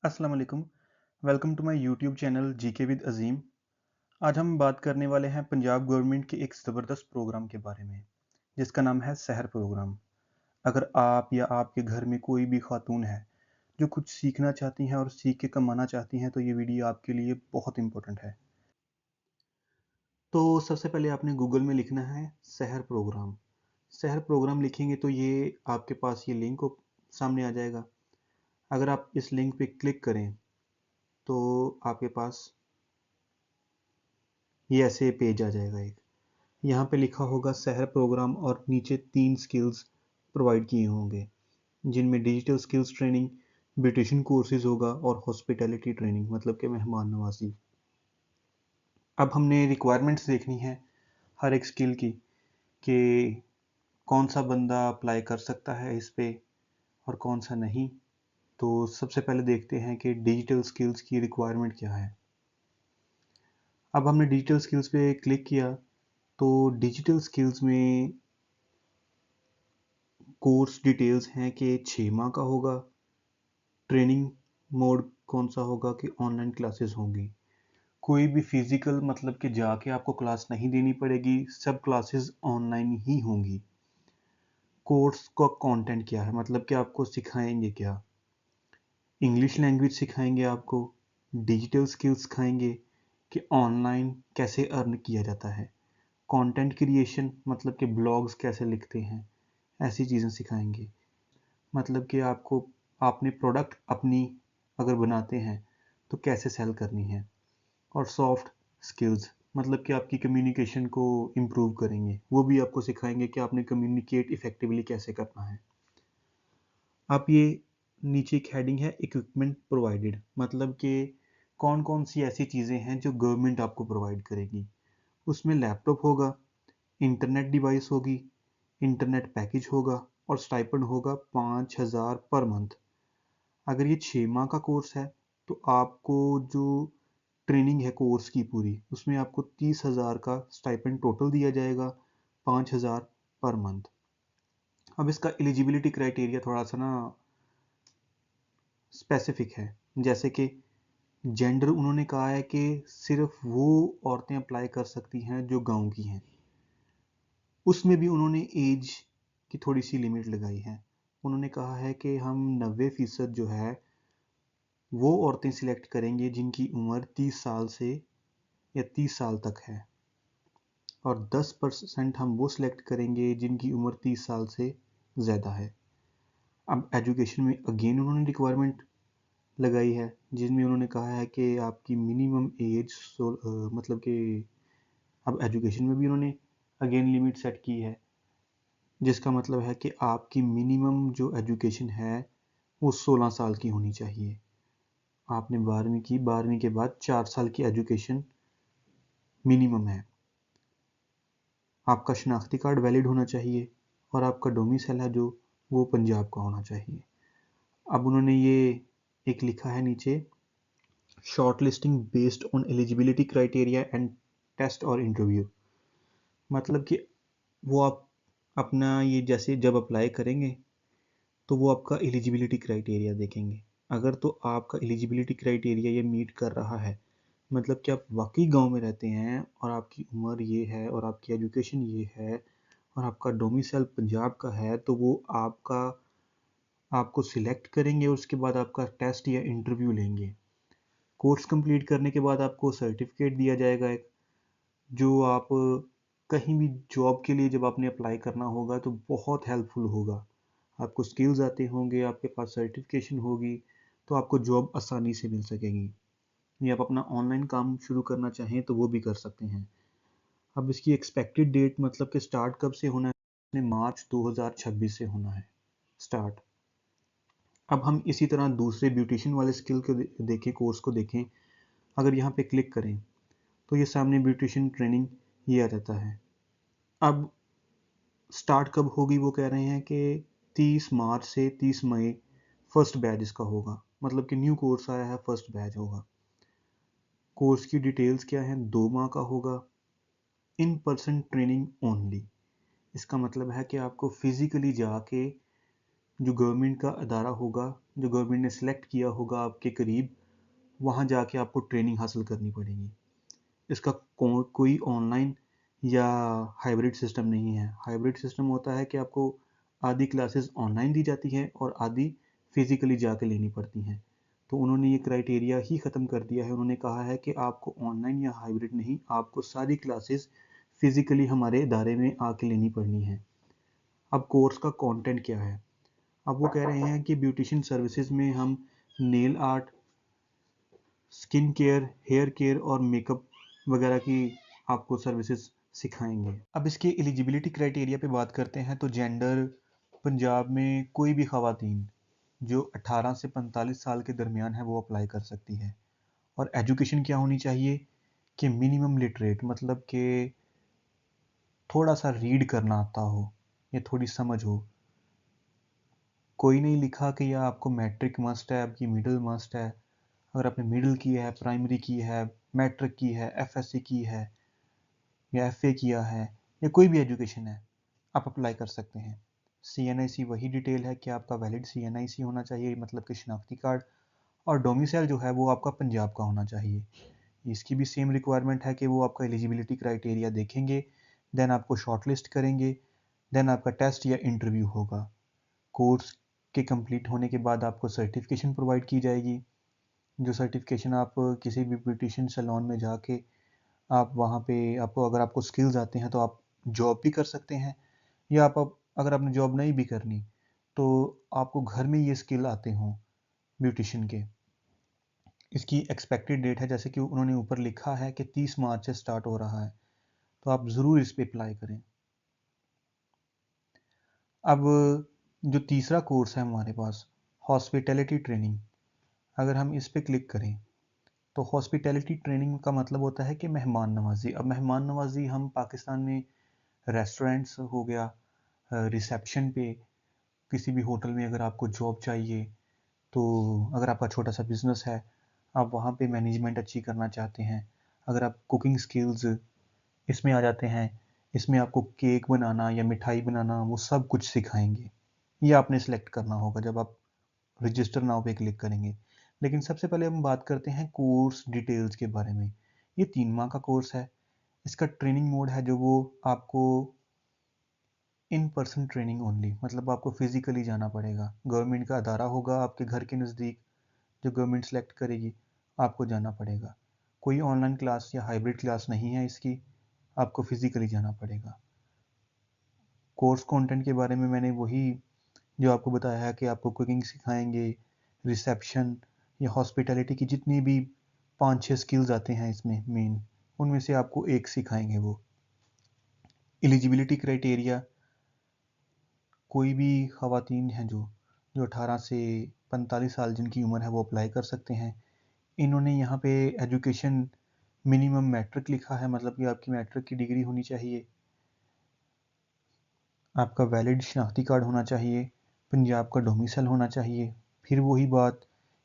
अस्सलाम वालेकुम। Welcome to my YouTube channel GK with Azeem. आज हम बात करने वाले हैं पंजाब गवर्नमेंट के एक ज़बरदस्त प्रोग्राम के बारे में, जिसका नाम है सहर प्रोग्राम। अगर आप या आपके घर में कोई भी खातून है, जो कुछ सीखना चाहती हैं और सीख के कमाना चाहती हैं, तो ये वीडियो आपके लिए बहुत इम्पोर्टेंट है। तो सबसे पहले आपने गूगल में लिखना है सहर प्रोग्राम। सहर प्रोग्राम लिखेंगे तो ये आपके पास ये लिंक सामने आ जाएगा। अगर आप इस लिंक पे क्लिक करें, तो आपके पास ये ऐसे पेज आ जाएगा एक। यहाँ पे लिखा होगा सहर प्रोग्राम और नीचे 3 स्किल्स प्रोवाइड किए होंगे, जिनमें digital skills training, beautician courses होगा और हॉस्पिटैलिटी ट्रेनिंग मतलब कि मेहमान नवाजी। अब हमने रिक्वायरमेंट्स देखनी है हर एक स्किल की, कि कौन सा बंदा अप्लाई कर सकता है इस पे और कौन सा नहीं। तो सबसे पहले देखते हैं कि डिजिटल स्किल्स की रिक्वायरमेंट क्या है। अब हमने डिजिटल स्किल्स पे क्लिक किया, तो डिजिटल स्किल्स में कोर्स डिटेल्स हैं कि 6 माह का होगा, ट्रेनिंग मोड कौन सा होगा कि ऑनलाइन क्लासेस होंगी। कोई भी फिजिकल मतलब कि जाके आपको क्लास नहीं देनी पड़ेगी, सब क्लासेस ऑनलाइन ही होंगी। कोर्स का कंटेंट क्या है मतलब कि आपको सिखाएंगे क्या। इंग्लिश लैंग्वेज सिखाएंगे आपको, डिजिटल स्किल्स सिखाएंगे कि ऑनलाइन कैसे अर्न किया जाता है, कंटेंट क्रिएशन मतलब कि ब्लॉग्स कैसे लिखते हैं, ऐसी चीज़ें सिखाएंगे। मतलब कि आपको आपने प्रोडक्ट अपनी अगर बनाते हैं तो कैसे सेल करनी है। और सॉफ्ट स्किल्स मतलब कि आपकी कम्युनिकेशन को इम्प्रूव करेंगे, वो भी आपको सिखाएंगे कि आपने कम्युनिकेट इफेक्टिवली कैसे करना है। आप ये नीचे एक हेडिंग है इक्विपमेंट प्रोवाइडेड मतलब कि कौन कौन सी ऐसी चीज़ें हैं जो गवर्नमेंट आपको प्रोवाइड करेगी। उसमें लैपटॉप होगा, इंटरनेट डिवाइस होगी, इंटरनेट पैकेज होगा और स्टाइपेंड होगा 5,000 पर मंथ। अगर ये 6 माह का कोर्स है, तो आपको जो ट्रेनिंग है कोर्स की पूरी, उसमें आपको 30,000 का स्टाइपेंड टोटल दिया जाएगा, 5,000 पर मंथ। अब इसका एलिजिबिलिटी क्राइटेरिया थोड़ा सा ना स्पेसिफिक है, जैसे कि जेंडर उन्होंने कहा है कि सिर्फ वो औरतें अप्लाई कर सकती हैं जो गांव की हैं। उसमें भी उन्होंने एज की थोड़ी सी लिमिट लगाई है। उन्होंने कहा है कि हम 90% जो है वो औरतें सिलेक्ट करेंगे जिनकी उम्र 30 साल से या 30 साल तक है, और 10% हम वो सिलेक्ट करेंगे जिनकी उम्र 30 साल से ज़्यादा है। अब एजुकेशन में अगेन उन्होंने रिक्वायरमेंट लगाई है, जिसमें उन्होंने कहा है कि आपकी मिनिमम एज मतलब कि अब एजुकेशन में भी उन्होंने अगेन लिमिट सेट की है, जिसका मतलब है कि आपकी मिनिमम जो एजुकेशन है वो 16 साल की होनी चाहिए। आपने 12वीं की, 12वीं के बाद 4 साल की एजुकेशन मिनिमम है। आपका शनाख्ती कार्ड वैलिड होना चाहिए और आपका डोमिसाइल है जो वो पंजाब का होना चाहिए। अब उन्होंने ये एक लिखा है नीचे, short listing based on eligibility criteria and test और इंटरव्यू। मतलब कि वो आप अपना ये जैसे जब अप्लाई करेंगे तो वो आपका एलिजिबिलिटी क्राइटेरिया देखेंगे। अगर तो आपका एलिजिबिलिटी क्राइटेरिया ये मीट कर रहा है, मतलब कि आप वाकई गांव में रहते हैं और आपकी उम्र ये है और आपकी एजुकेशन ये है और आपका डोमिसाइल पंजाब का है, तो वो आपको सिलेक्ट करेंगे और उसके बाद आपका टेस्ट या इंटरव्यू लेंगे। कोर्स कंप्लीट करने के बाद आपको सर्टिफिकेट दिया जाएगा एक, जो आप कहीं भी जॉब के लिए जब आपने अप्लाई करना होगा तो बहुत हेल्पफुल होगा। आपको स्किल्स आते होंगे, आपके पास सर्टिफिकेशन होगी, तो आपको जॉब आसानी से मिल सकेगी, या आप अपना ऑनलाइन काम शुरू करना चाहें तो वो भी कर सकते हैं। अब इसकी एक्सपेक्टेड डेट मतलब कि स्टार्ट कब से होना है, मार्च 2026 से होना है स्टार्ट। अब हम इसी तरह दूसरे ब्यूटिशियन वाले स्किल को देखें, कोर्स को देखें। अगर यहाँ पे क्लिक करें तो ये सामने ब्यूटिशियन ट्रेनिंग ये आ जाता है। अब स्टार्ट कब होगी, वो कह रहे हैं कि 30 मार्च से 30 मई फर्स्ट बैच इसका होगा, मतलब कि न्यू कोर्स आया है, फर्स्ट बैच होगा। कोर्स की डिटेल्स क्या है, 2 माह का होगा, इन पर्सन ट्रेनिंग ओनली। इसका मतलब है कि आपको फिजिकली जाके जो गवर्नमेंट का अदारा होगा जो गवर्नमेंट ने सिलेक्ट किया होगा आपके करीब, वहाँ जाके आपको ट्रेनिंग हासिल करनी पड़ेगी। इसका कोई ऑनलाइन या हाइब्रिड सिस्टम नहीं है। हाइब्रिड सिस्टम होता है कि आपको आधी क्लासेस ऑनलाइन दी जाती हैं और आधी फिजिकली जाके लेनी पड़ती हैं। तो उन्होंने ये क्राइटेरिया ही ख़त्म कर दिया है। उन्होंने कहा है कि आपको ऑनलाइन या हाइब्रिड नहीं, आपको सारी क्लासेस फिजिकली हमारे इदारे में आके लेनी पड़नी है। अब कोर्स का कंटेंट क्या है? अब वो कह रहे हैं कि ब्यूटिशियन सर्विसेज में हम nail art, skin care, hair care और मेकअप वगैरह की आपको सर्विसेज सिखाएंगे। अब इसके एलिजिबिलिटी क्राइटेरिया पे बात करते हैं तो जेंडर, पंजाब में कोई भी खवातीन जो 18 से 45 साल के दरमियान है वो अप्लाई कर सकती है। और एजुकेशन क्या होनी चाहिए कि मिनिमम लिटरेट, मतलब कि थोड़ा सा रीड करना आता हो या थोड़ी समझ हो। कोई नहीं लिखा कि या आपको मैट्रिक मस्ट है, आपकी मिडिल मस्ट है। अगर आपने मिडिल की है, प्राइमरी की है, मैट्रिक की है, एफएससी की है या एफए किया है या कोई भी एजुकेशन है, आप अप्लाई कर सकते हैं। सीएनआईसी वही डिटेल है कि आपका वैलिड सीएनआईसी होना चाहिए, मतलब कि शनाख्ती कार्ड, और डोमिसाइल जो है वो आपका पंजाब का होना चाहिए। इसकी भी सेम रिक्वायरमेंट है कि वो आपका एलिजिबिलिटी क्राइटेरिया देखेंगे, देन आपको शॉर्टलिस्ट करेंगे, देन आपका टेस्ट या इंटरव्यू होगा। कोर्स के कंप्लीट होने के बाद आपको सर्टिफिकेशन प्रोवाइड की जाएगी, जो सर्टिफिकेशन आप किसी भी ब्यूटिशियन सैलून में जाके आप वहाँ पे आपको, अगर आपको स्किल्स आते हैं तो आप जॉब भी कर सकते हैं, या आप अगर आपने जॉब नहीं भी करनी तो आपको घर में ये स्किल आते हों ब्यूटिशियन के। इसकी एक्सपेक्टेड डेट है, जैसे कि उन्होंने ऊपर लिखा है कि 30 मार्च से स्टार्ट हो रहा है, तो आप ज़रूर इस पे अप्लाई करें। अब जो तीसरा कोर्स है हमारे पास, हॉस्पिटैलिटी ट्रेनिंग, अगर हम इस पे क्लिक करें तो हॉस्पिटैलिटी ट्रेनिंग का मतलब होता है कि मेहमान नवाजी। अब मेहमान नवाजी हम पाकिस्तान में रेस्टोरेंट्स हो गया, रिसेप्शन पे, किसी भी होटल में अगर आपको जॉब चाहिए, तो अगर आपका छोटा सा बिजनेस है, आप वहाँ पे मैनेजमेंट अच्छी करना चाहते हैं, अगर आप कुकिंग स्किल्स इसमें आ जाते हैं, इसमें आपको केक बनाना या मिठाई बनाना वो सब कुछ सिखाएंगे। ये आपने सेलेक्ट करना होगा जब आप रजिस्टर नाउ पे क्लिक करेंगे। लेकिन सबसे पहले हम बात करते हैं कोर्स डिटेल्स के बारे में। ये 3 माह का कोर्स है। इसका ट्रेनिंग मोड है जो वो आपको इन पर्सन ट्रेनिंग ओनली, मतलब आपको फिजिकली जाना पड़ेगा। गवर्नमेंट का अदारा होगा आपके घर के नज़दीक, जो गवर्नमेंट सेलेक्ट करेगी, आपको जाना पड़ेगा। कोई ऑनलाइन क्लास या हाइब्रिड क्लास नहीं है इसकी, आपको फिजिकली जाना पड़ेगा। कोर्स कंटेंट के बारे में मैंने वही जो आपको बताया है कि आपको कुकिंग सिखाएंगे, रिसेप्शन या हॉस्पिटैलिटी की जितनी भी 5-6 स्किल्स आते हैं इसमें मेन, उनमें से आपको एक सिखाएंगे वो। एलिजिबिलिटी क्राइटेरिया, कोई भी ख़वातीन हैं जो 18 से 45 साल जिनकी उम्र है वो अप्लाई कर सकते हैं। इन्होंने यहाँ पे एजुकेशन मिनिमम मैट्रिक लिखा है, मतलब कि आपकी मैट्रिक की डिग्री होनी चाहिए, आपका वैलिड शनाख्ती कार्ड होना चाहिए, पंजाब का डोमिसाइल होना चाहिए। फिर वही बात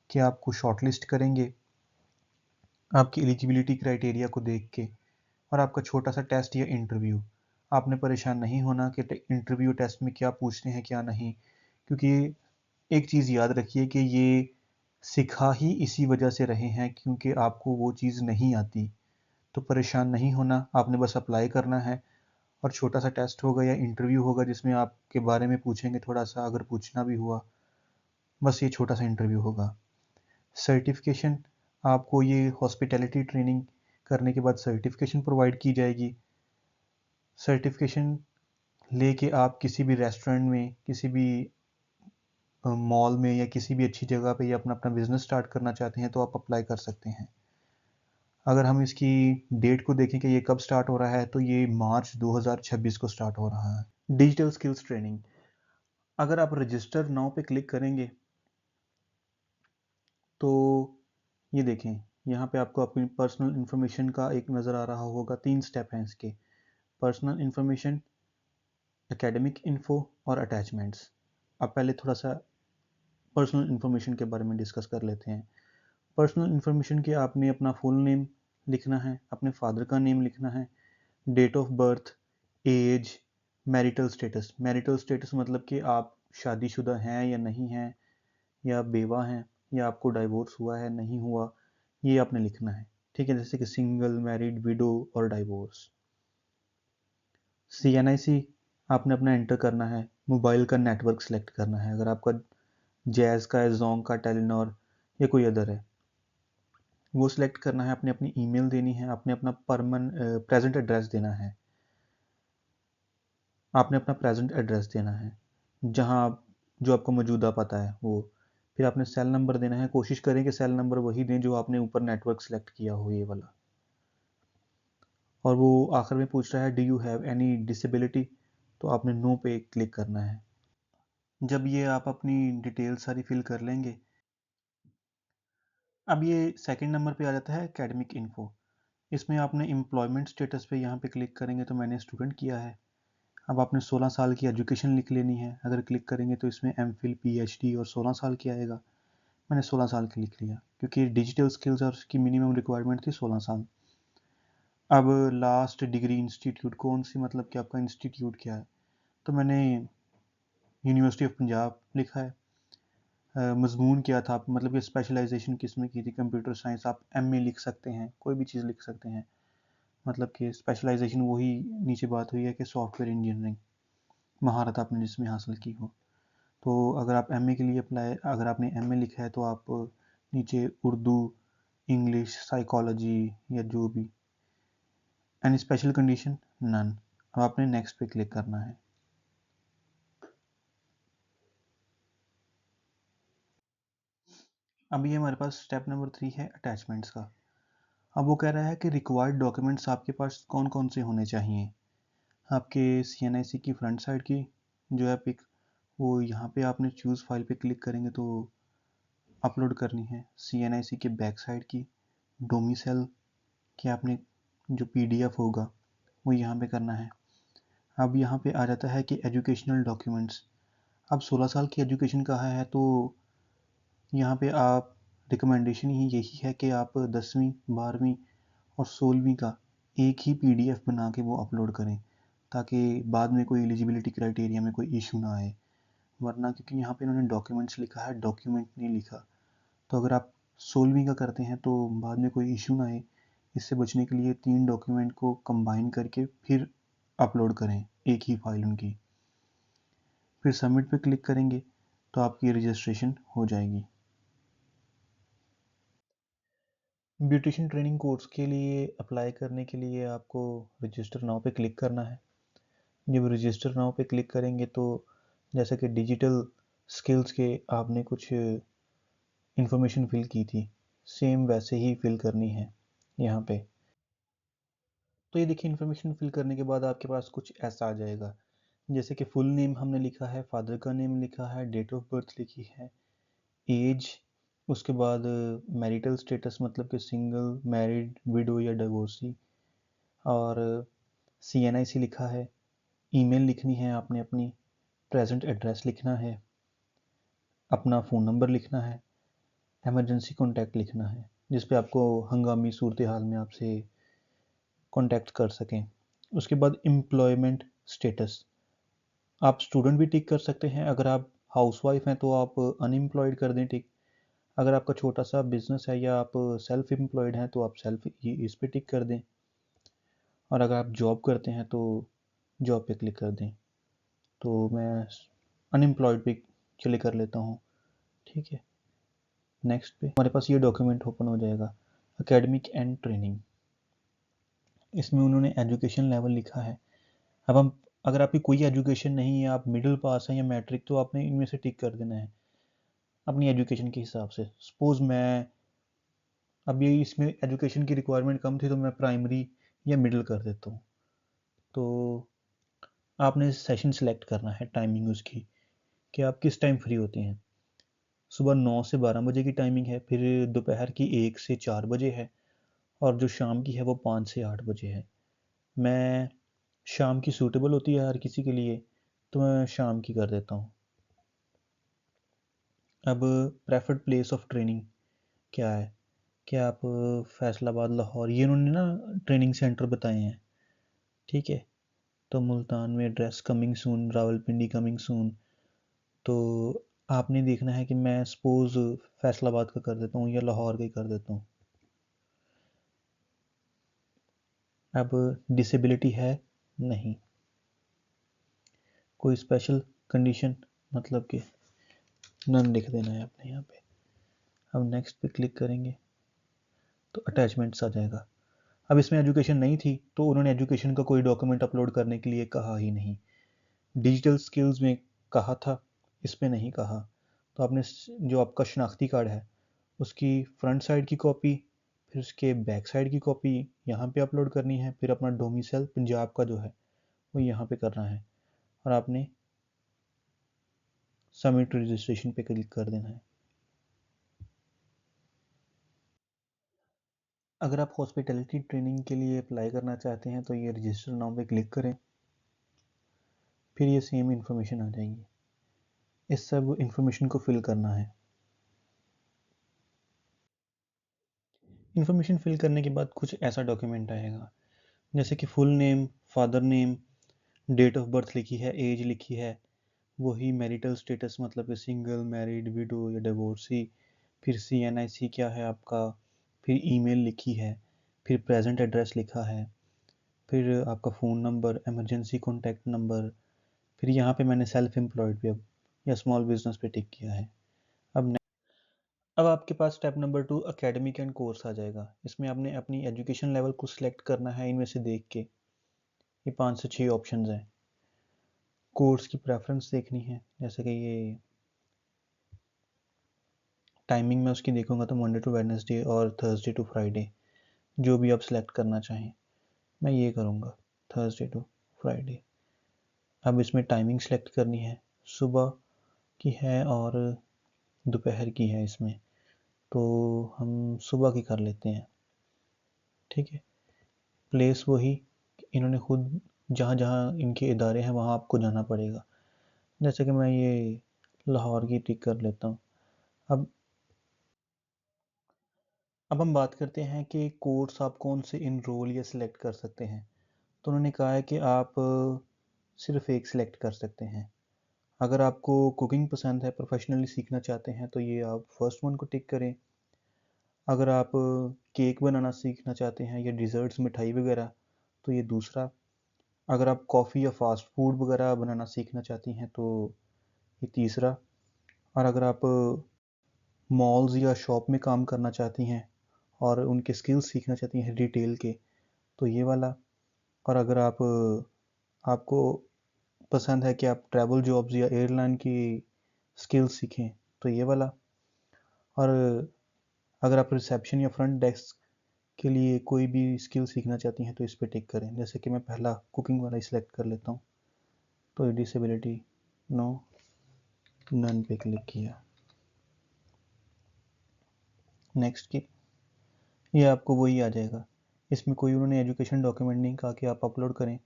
कि आपको शॉर्टलिस्ट करेंगे आपकी एलिजिबिलिटी क्राइटेरिया को देख के, और आपका छोटा सा टेस्ट या इंटरव्यू। आपने परेशान नहीं होना कि इंटरव्यू टेस्ट में क्या पूछते हैं क्या नहीं, क्योंकि एक चीज़ याद रखिए कि ये सिखा ही इसी वजह से रहे हैं क्योंकि आपको वो चीज़ नहीं आती। तो परेशान नहीं होना, आपने बस अप्लाई करना है, और छोटा सा टेस्ट होगा या इंटरव्यू होगा जिसमें आपके बारे में पूछेंगे थोड़ा सा, अगर पूछना भी हुआ, बस ये छोटा सा इंटरव्यू होगा। सर्टिफिकेशन, आपको ये हॉस्पिटैलिटी ट्रेनिंग करने के बाद सर्टिफिकेशन प्रोवाइड की जाएगी। सर्टिफिकेशन लेके आप किसी भी रेस्टोरेंट में, किसी भी मॉल में या किसी भी अच्छी जगह पे या अपना अपना बिजनेस स्टार्ट करना चाहते हैं तो आप अप्लाई कर सकते हैं। अगर हम इसकी डेट को देखें कि ये कब स्टार्ट हो रहा है, तो ये मार्च 2026 को स्टार्ट हो रहा है। डिजिटल स्किल्स ट्रेनिंग, अगर आप रजिस्टर नाउ पे क्लिक करेंगे तो ये देखें, यहाँ पे आपको अपनी पर्सनल इन्फॉर्मेशन का एक नज़र आ रहा होगा। 3 स्टेप हैं इसके: पर्सनल इन्फॉर्मेशन, एकेडमिक इन्फो और अटैचमेंट्स। अब पहले थोड़ा सा पर्सनल इन्फॉर्मेशन के बारे में डिस्कस कर लेते हैं। पर्सनल इन्फॉर्मेशन के आपने अपना फुल नेम लिखना है, अपने फादर का नेम लिखना है, date of birth, age, marital status. Marital status मतलब कि आप शादीशुदा हैं या नहीं हैं, या बेवा हैं, या आपको डाइवोर्स हुआ है नहीं हुआ, ये आपने लिखना है। ठीक है, जैसे कि सिंगल, मैरिड, विडो और डाइवोर्स। CNIC आपने अपना एंटर करना है। मोबाइल का नेटवर्क सेलेक्ट करना है, अगर आपका जैज़ का है, जोंग का, टेलीनॉर या कोई अदर है, वो सिलेक्ट करना है। आपने अपनी ईमेल देनी है, आपने अपना प्रेजेंट एड्रेस देना है। आपने अपना प्रेजेंट एड्रेस देना है, जहाँ जो आपका मौजूदा पता है वो। फिर आपने सेल नंबर देना है। कोशिश करें कि सेल नंबर वही दें जो आपने ऊपर नेटवर्क सेलेक्ट किया हो, ये वाला। और वो आखिर में पूछ रहा है do you have any disability, तो आपने नो पे क्लिक करना है। जब ये आप अपनी डिटेल सारी फिल कर लेंगे, अब ये सेकंड नंबर पे आ जाता है एकेडमिक इन्फो। इसमें आपने एम्प्लॉयमेंट स्टेटस पे यहाँ पे क्लिक करेंगे, तो मैंने स्टूडेंट किया है। अब आपने 16 साल की एजुकेशन लिख लेनी है। अगर क्लिक करेंगे तो इसमें MPhil PhD और 16 साल की आएगा। मैंने 16 साल की लिख लिया, क्योंकि डिजिटल स्किल्स और उसकी मिनिमम रिक्वायरमेंट थी 16 साल। अब लास्ट डिग्री इंस्टीट्यूट कौन सी, मतलब कि आपका इंस्टीट्यूट क्या है, तो मैंने यूनिवर्सिटी ऑफ पंजाब लिखा है। मजमून क्या था, आप मतलब कि स्पेशलाइजेशन किस में की थी, कंप्यूटर साइंस। आप MA लिख सकते हैं, कोई भी चीज़ लिख सकते हैं। मतलब कि स्पेशलाइजेशन वही नीचे बात हुई है कि सॉफ्टवेयर इंजीनियरिंग, महारत आपने जिसमें हासिल की हो। तो अगर आप MA के लिए अप्लाई, अगर आपने MA लिखा है तो आप नीचे उर्दू, इंग्लिश, साइकोलॉजी या जो भी। Any special condition, none. अब आपने नेक्स्ट पे क्लिक करना है। अब ये हमारे पास स्टेप नंबर 3 है अटैचमेंट्स का। अब वो कह रहा है कि रिक्वायर्ड डॉक्यूमेंट्स आपके पास कौन कौन से होने चाहिए। आपके CNIC की फ्रंट साइड की जो है पिक, वो यहाँ पे आपने चूज़ फाइल पे क्लिक करेंगे तो अपलोड करनी है। CNIC के बैक साइड की डोमिसाइल कि आपने जो PDF होगा वो यहाँ पे करना है। अब यहाँ पे आ जाता है कि एजुकेशनल डॉक्यूमेंट्स। अब 16 साल की एजुकेशन कहा है, तो यहाँ पे आप रिकमेंडेशन ही यही है कि आप 10वीं, 12वीं और 16वीं का एक ही PDF बना के वो अपलोड करें, ताकि बाद में कोई एलिजिबिलिटी क्राइटेरिया में कोई इशू ना आए। वरना क्योंकि यहाँ पे इन्होंने डॉक्यूमेंट्स लिखा है, डॉक्यूमेंट नहीं लिखा, तो अगर आप 16वीं का करते हैं तो बाद में कोई इशू ना आए। इससे बचने के लिए 3 डॉक्यूमेंट को कंबाइन करके फिर अपलोड करें, एक ही फाइल उनकी। फिर सबमिट पे क्लिक करेंगे तो आपकी रजिस्ट्रेशन हो जाएगी। ब्यूटिशियन ट्रेनिंग कोर्स के लिए अप्लाई करने के लिए आपको रजिस्टर नाउ पे क्लिक करना है। जब रजिस्टर नाउ पे क्लिक करेंगे तो जैसा कि डिजिटल स्किल्स के आपने कुछ इंफॉर्मेशन फिल की थी, सेम वैसे ही फिल करनी है यहाँ पे। तो ये देखिए, इन्फॉर्मेशन फिल करने के बाद आपके पास कुछ ऐसा आ जाएगा, जैसे कि फुल नेम हमने लिखा है, फादर का नेम लिखा है, डेट ऑफ बर्थ लिखी है, एज, उसके बाद मैरिटल स्टेटस मतलब कि सिंगल, मैरिड, विडो या डिवोर्सी, और CNIC लिखा है। ईमेल लिखनी है आपने अपनी, प्रेजेंट एड्रेस लिखना है, अपना फ़ोन नंबर लिखना है, इमरजेंसी कॉन्टैक्ट लिखना है जिस पे आपको हंगामी सूरत हाल में आपसे कॉन्टैक्ट कर सकें। उसके बाद एम्प्लॉयमेंट स्टेटस, आप स्टूडेंट भी टिक कर सकते हैं। अगर आप हाउसवाइफ हैं तो आप अनएम्प्लॉयड कर दें टिक। अगर आपका छोटा सा बिजनेस है या आप सेल्फ एम्प्लॉयड हैं तो आप सेल्फ इस पे टिक कर दें। और अगर आप जॉब करते हैं तो जॉब पे क्लिक कर दें। तो मैं अनएम्प्लॉयड पे चले कर लेता हूँ। ठीक है, नेक्स्ट पे हमारे पास ये डॉक्यूमेंट ओपन हो जाएगा, एकेडमिक एंड ट्रेनिंग। इसमें उन्होंने एजुकेशन लेवल लिखा है। अब हम, अगर आपकी कोई एजुकेशन नहीं है, आप मिडिल पास हैं या मैट्रिक, तो आपने इनमें से टिक कर देना है अपनी एजुकेशन के हिसाब से। सपोज़ मैं, अब ये इसमें एजुकेशन की रिक्वायरमेंट कम थी तो मैं प्राइमरी या मिडिल कर देता हूँ। तो आपने सेशन सेलेक्ट करना है, टाइमिंग उसकी कि आप किस टाइम फ्री होते हैं। सुबह 9 से 12 बजे की टाइमिंग है, फिर दोपहर की 1 से 4 बजे है, और जो शाम की है वो 5 से 8 बजे है। मैं, शाम की सूटेबल होती है हर किसी के लिए, तो मैं शाम की कर देता हूँ। अब प्रेफर्ड प्लेस ऑफ ट्रेनिंग क्या है, कि आप फैसलाबाद, लाहौर, ये उन्होंने ना ट्रेनिंग सेंटर बताए हैं। ठीक है, तो मुल्तान में address coming soon, Rawalpindi coming soon. तो आपने देखना है कि मैं सपोज़ फैसलाबाद का कर देता हूँ या लाहौर का ही कर देता हूँ। अब डिसेबिलिटी है? नहीं। कोई स्पेशल कंडीशन मतलब कि नन लिख देना है आपने यहाँ पे। अब नेक्स्ट पे क्लिक करेंगे तो अटैचमेंट्स आ जाएगा। अब इसमें एजुकेशन नहीं थी तो उन्होंने एजुकेशन का कोई डॉक्यूमेंट अपलोड करने के लिए कहा ही नहीं। डिजिटल स्किल्स में कहा था, इसमें नहीं कहा। तो आपने जो आपका शनाख्ती कार्ड है उसकी फ्रंट साइड की कॉपी, फिर उसके बैक साइड की कॉपी यहाँ पे अपलोड करनी है, फिर अपना डोमिसाइल पंजाब का जो है वो यहाँ पे करना है और आपने सबमिट रजिस्ट्रेशन पे क्लिक कर देना है। अगर आप हॉस्पिटैलिटी ट्रेनिंग के लिए अप्लाई करना चाहते हैं तो ये रजिस्टर नाउ पे क्लिक करें, फिर ये सेम इन्फॉर्मेशन आ जाएगी। इस सब इन्फॉर्मेशन को फिल करना है। इन्फॉर्मेशन फिल करने के बाद कुछ ऐसा डॉक्यूमेंट आएगा जैसे कि full name, father name, date of birth लिखी है, एज लिखी है, वही मैरिटल स्टेटस मतलब कि सिंगल, मैरिड, विडो या डिवोर्सी, फिर CNIC क्या है आपका, फिर ईमेल लिखी है, फिर प्रेजेंट एड्रेस लिखा है, फिर आपका phone number, emergency contact number, फिर यहाँ पे मैंने सेल्फ एम्प्लॉयड पे अब या स्मॉल बिजनेस पे टिक किया है। अब आपके पास step number 2 academic and course आ जाएगा। इसमें आपने अपनी एजुकेशन लेवल को सिलेक्ट करना है इनमें से देख के। ये 5 से 6 ऑप्शंस हैं। कोर्स की प्रेफरेंस देखनी है, जैसे कि ये टाइमिंग मैं उसकी देखूंगा तो मंडे टू वेडनेसडे और थर्सडे टू फ्राइडे, जो भी आप सिलेक्ट करना चाहें। मैं ये करूँगा थर्सडे टू फ्राइडे। अब इसमें टाइमिंग सेलेक्ट करनी है, सुबह की है और दोपहर की है इसमें, तो हम सुबह की कर लेते हैं। ठीक है। प्लेस वही, इन्होंने खुद जहाँ जहाँ इनके इदारे हैं वहाँ आपको जाना पड़ेगा। जैसे कि मैं ये लाहौर की टिक कर लेता हूँ। अब अब हम बात करते हैं कि कोर्स आप कौन से इनरोल या सिलेक्ट कर सकते हैं। तो उन्होंने कहा है कि आप सिर्फ एक सिलेक्ट कर सकते हैं। अगर आपको कुकिंग पसंद है, प्रोफेशनली सीखना चाहते हैं तो ये आप फर्स्ट वन को टिक करें। अगर आप केक बनाना सीखना चाहते हैं या डिज़र्ट्स, मिठाई वगैरह, तो ये दूसरा। अगर आप कॉफ़ी या फ़ास्ट फूड वगैरह बनाना सीखना चाहती हैं तो ये तीसरा। और अगर आप मॉल्स या शॉप में काम करना चाहती हैं और उनके स्किल्स सीखना चाहती हैं रिटेल के, तो ये वाला। और अगर आप आपको पसंद है कि आप ट्रैवल जॉब्स या एयरलाइन की स्किल्स सीखें तो ये वाला। और अगर आप रिसेप्शन या फ्रंट डेस्क के लिए कोई भी स्किल सीखना चाहती हैं तो इस पे टिक करें। जैसे कि मैं पहला कुकिंग वाला ही सिलेक्ट कर लेता हूँ, तो डिसेबिलिटी नो, नन पे क्लिक किया, नेक्स्ट की। ये आपको वही आ जाएगा। इसमें कोई उन्होंने एजुकेशन डॉक्यूमेंट नहीं कहा कि आप अपलोड करें,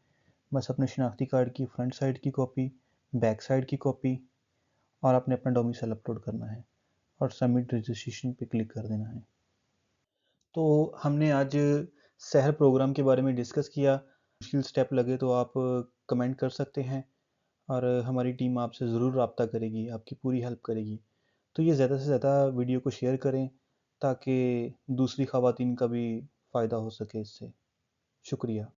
बस अपने शनाख्ती कार्ड की फ्रंट साइड की कॉपी, बैक साइड की कॉपी और आपने अपना डोमिसाइल अपलोड करना है और सबमिट रजिस्ट्रेशन पे क्लिक कर देना है। तो हमने आज शहर प्रोग्राम के बारे में डिस्कस किया। मुश्किल स्टेप लगे तो आप कमेंट कर सकते हैं और हमारी टीम आपसे ज़रूर रब्ता करेगी, आपकी पूरी हेल्प करेगी। तो ये ज़्यादा से ज़्यादा वीडियो को शेयर करें ताकि दूसरी ख़वातीन का भी फ़ायदा हो सके इससे। शुक्रिया।